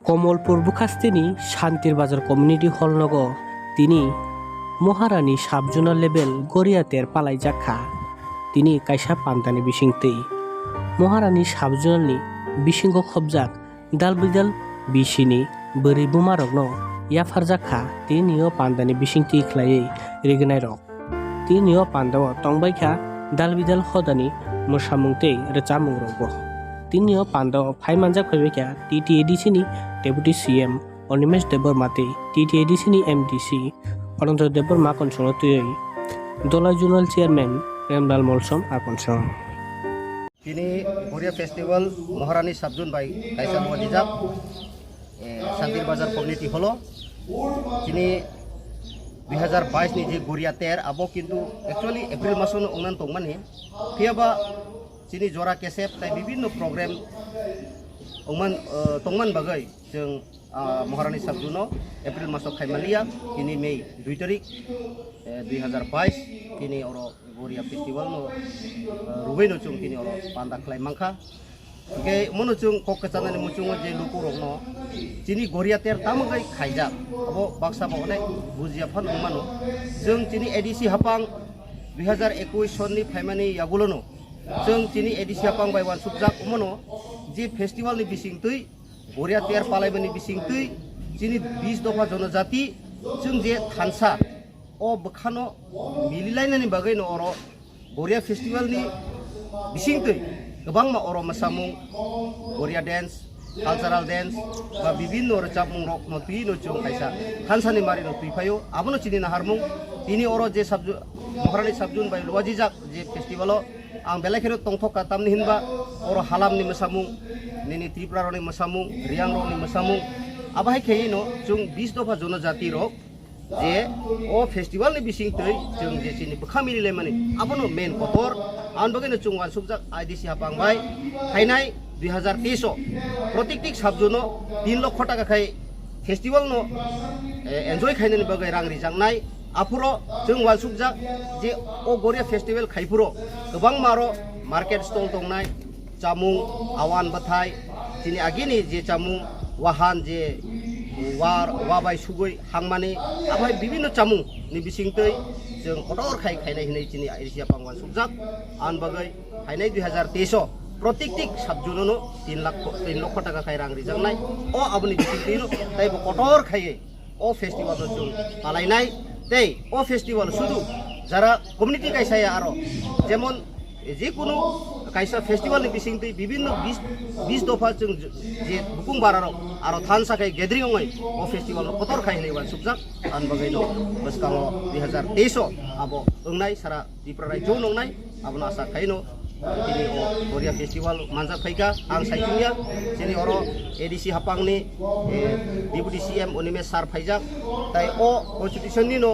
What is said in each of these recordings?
কমলপুর বুখাস্তিনি শান্তির বাজার community hall নগ তিনি মহারানী সাবজুনার লেবেল গরিয়াতের পালাই জাখা তিনি কাইসা পান্তানি বিশিংতেই মহারানী সাবজুনারनि बिसिंग खबजाक दाल बिदाल बिसिनि बोरै बुमारकनो याफार जाखा तिनियो पान्दानि बिसिंथि ख्लायै रेगनाय रक तिनियो पान्दाव तंबायखा दाल Bidal खदानि मोसामुंतै रचामुं रगबो तिनियो पान्दाव फाइमानजाक फैबायखा टीटीएडीसीनि deputy CM Animesh देबबर्माते टीटीएडीसीनि MDC अनंत देबबर्मा कनसंतयै दलाई जुनाल चेयरमैन प्रेमलाल मलसम आकनसं তিনি গড়িয়া ফেস্টিভ্যাল মহারানী সাবজুন বাই কাইসা মজিজাব শান্তির বাজার কমিউনিটি হলো তিনি 2022 ni je গড়িয়া তের আবো কিন্তু অ্যাকচুয়ালি এপ্রিল মাসন অংনান তংমানি ফিয়াবা তিনি জরা কেসেপ তাই বিভিন্ন প্রোগ্রাম অংমান তংমান বাগৈ जों মহারানী সাবজুনো এপ্রিল মাসক খাইমালিয়া তিনি মে 2 তারিখ 2022 তিনি অর গড়িয়া ফেস্টিভ্যাল নো রুবেনো chung তিনি অর পান্দা খ্লাই মাংখা গে মনো chung kokkasanani muchung je luku rokno তিনি গড়িয়া তের তামগাই খাইজা আবো বাক্সা বনে বুজিয়া ফান উমানো जों তিনি এডিসি হাপাং 2021 সননি ফাইমানি ইয়াগুলোনো जों তিনি এডিসি হাপাং বাই ওয়ান সুবজাক উমানো যে ফেস্টিভ্যাল ni bisingtui গড়িয়া তের পালাইবানি bisingtui তিনি 20 দফা জনজাতি जों যে থানসা ও বখানো মিলিলাইনানি বাগৈনো অর গড়িয়া ফেস্টিভ্যাল ni bisingtui गोबां मा अर मोसामुं गड़िया डेन्स कालचाराल डेन्स बा विभिन्न रोजाबमुं रक नो तुइनो जों खायसा थानसानि मारिनो तुइफायो आबोनो चिनि नाहारमुं तिनि अर जे साबजु महारानी साबजुन बाय लवाजिजाक जे फेस्टिभेलाव आं बेलाखेरो तंथका तामनि हिनबा अर हालामनि मोसामुं निनि त्रिपुरानि मोसामुं रियांगरनि मोसामुं आबाहाय खेयनो जों 20 दफा जनजाति रक जे ओ फेस्टिभेल नि बिसिंतै जों जे चिनि बखामिलिले माने आबोनो मेन कटर आन बगैनो चुंगान सुबजाक आईडीसी हापांबाय फाइनाय 2023 प्रत्येक साबजुनो 3 लाख टाका खाय फेस्टिभेल नो एन्जॉय खायनानि बगै रां रिजांनाय आफुरो जों वाल सुबजाक जे ओ गड़िया फेस्टिभेल खायफुरो गोबां मारो मार्केट स्टल दंनाय जामुं आवान बाथाय दिनै आगिनि जे जामुं वाहान जे वाबाय सुगै हांमानि आबाय विभिन्न जामुं नि बिसिंतै जों कटर खायनाय हिनै दिनै आईडीसी हापांवान सुबजाक आन बगै फाइनाय 2023 प्रत्येक साबजुनो 3 लाख टाका खाय रां रिजांनाय ओ आबनि बिसिंतैनो ताइबो कटर खायै ओ फेस्टिभेल जों पालायनाय तै ओ फेस्टिभेल शुधु যারা কমিউনিটি কাইসায়া আরো যেমন যে কোনো কাইসা ফেস্টিভ্যাল नि बिसिंतै বিভিন্ন 20 दफा जों जे बुकुं बाराराव आरो थान साखाय गेदरिं ओंय ओ फेस्टिभेल कतर खायनै वान सुबजाक आन बगैनो बसकांग 2023 आबो ओंनाय सारा त्रिपुरा जौ नंनाय आबो आसा खायनो दिनै ओ गड़िया फेस्टिभेल मानजा फैगा आं साइथिंया दिनै अर एडीसी हापांनि डेपुटी सीएम अनिमेश सार फाइजाक ताइ ओ कन्स्टिट्यूशन नि नो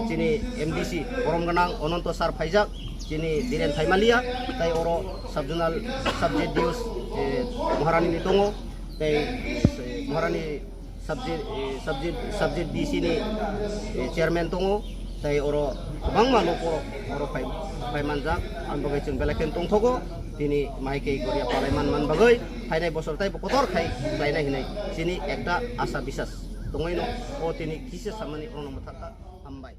दिनै एमडीसी गरमगोनां अनंत सार फाइजाक दिनै दिरेन फाइमालिया ताइ अर साबजुनाल साबजेक्ट दिउस महारानी नि दङ ताइ महारानी साबजेक्ट डीसी नि चेयरमैन दङ ताइ अर गोबां मानक अर फाइमानजाक आं बगै जों बेलाखेन दंथगो दिनै माइकै गड़िया पालायमान मान बगै फाइनाय बसर ताइ कतर खाय लायनाय हिनै दिनै एकटा आशा बिसास दङैनो ओ दिनै किसे सामानि अनमथाका हामबाय।